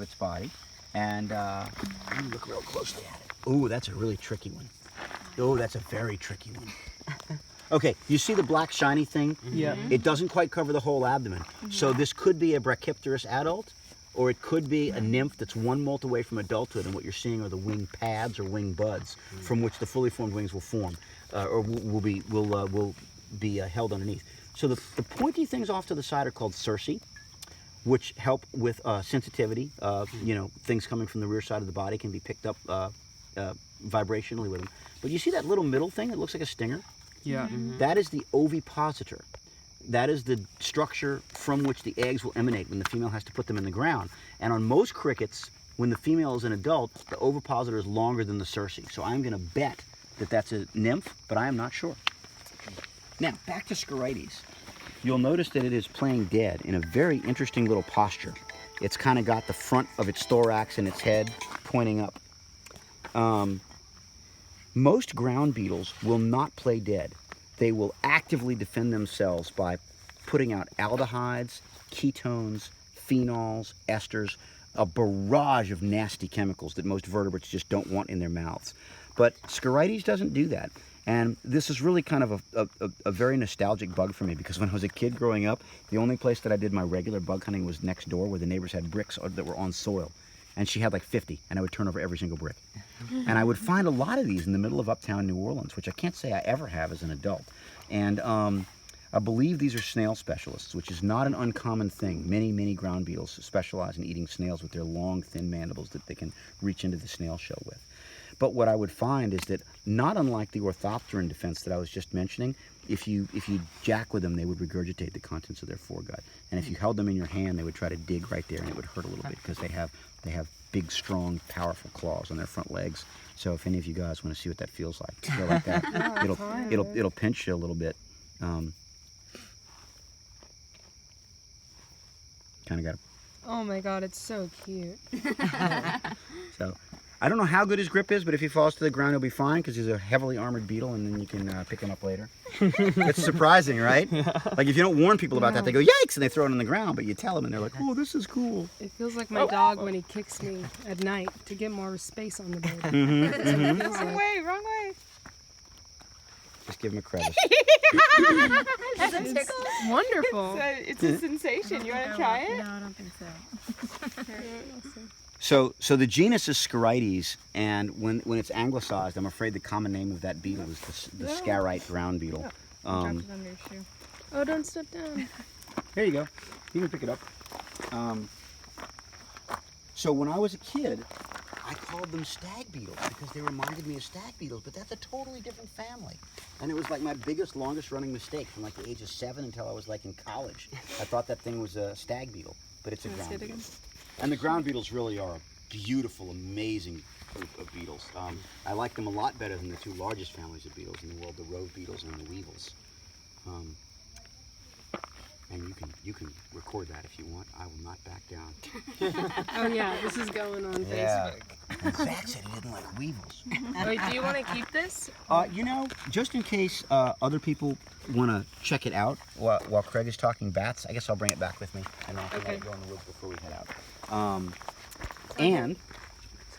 its body. And let me look real closely at it. Oh, that's a really tricky one. Oh, that's a very tricky one. Okay, you see the black shiny thing? Yeah. It doesn't quite cover the whole abdomen. So this could be a brachypterous adult, or it could be a nymph that's one molt away from adulthood, and what you're seeing are the wing pads or wing buds from which the fully formed wings will form, or will be held underneath. So the pointy things off to the side are called cerci, which help with sensitivity. Things coming from the rear side of the body can be picked up vibrationally with them. But you see that little middle thing that looks like a stinger? Yeah. That is the ovipositor. That is the structure from which the eggs will emanate when the female has to put them in the ground. And on most crickets, when the female is an adult, the ovipositor is longer than the cerci. So I'm going to bet that that's a nymph, but I am not sure. Now, back to Scorites. You'll notice that it is playing dead in a very interesting little posture. It's kind of got the front of its thorax and its head pointing up. Most ground beetles will not play dead. They will actively defend themselves by putting out aldehydes, ketones, phenols, esters, a barrage of nasty chemicals that most vertebrates just don't want in their mouths. But Scorites doesn't do that. And this is really kind of a very nostalgic bug for me, because when I was a kid growing up, the only place that I did my regular bug hunting was next door, where the neighbors had bricks that were on soil. And she had like 50, and I would turn over every single brick. And I would find a lot of these in the middle of uptown New Orleans, which I can't say I ever have as an adult. And I believe these are snail specialists, which is not an uncommon thing. Many ground beetles specialize in eating snails with their long, thin mandibles that they can reach into the snail shell with. But what I would find is that, not unlike the orthopteran defense that I was just mentioning, if you jack with them, they would regurgitate the contents of their foregut. And if you held them in your hand, they would try to dig right there, and it would hurt a little bit, because they have big, strong, powerful claws on their front legs. So if any of you guys want to see what that feels like, to go like that, it'll pinch you a little bit. Kind of got to. Oh my God, it's so cute. So I don't know how good his grip is, but if he falls to the ground, he'll be fine, because he's a heavily armored beetle, and then you can pick him up later. It's surprising, right? Like, if you don't warn people about that, they go, yikes, and they throw it on the ground, but you tell them, and they're like, oh, this is cool. It feels like my dog when he kicks me at night to get more space on the bed. Wrong way. Just give him a credit. Does it tickle? Wonderful. It's a sensation. You want to try it? No, I don't think so. So the genus is Scorites, and when it's anglicized, I'm afraid the common name of that beetle is the scarite ground beetle. Dropped it under your shoe. Oh, don't step down. There you go. You can pick it up. So when I was a kid, I called them stag beetles because they reminded me of stag beetles, but that's a totally different family. And it was like my biggest, longest running mistake from like the age of 7 until I was like in college. I thought that thing was a stag beetle, but it's a ground beetle. And the ground beetles really are a beautiful, amazing group of beetles. I like them a lot better than the two largest families of beetles in the world, the rove beetles and the weevils. And you can record that if you want. I will not back down. Oh yeah, this is going on Facebook. And Zach said he didn't like weevils. Wait, do you want to keep this? Just in case other people want to check it out while Craig is talking bats, I guess I'll bring it back with me, and I'll let it go in the woods before we head out. And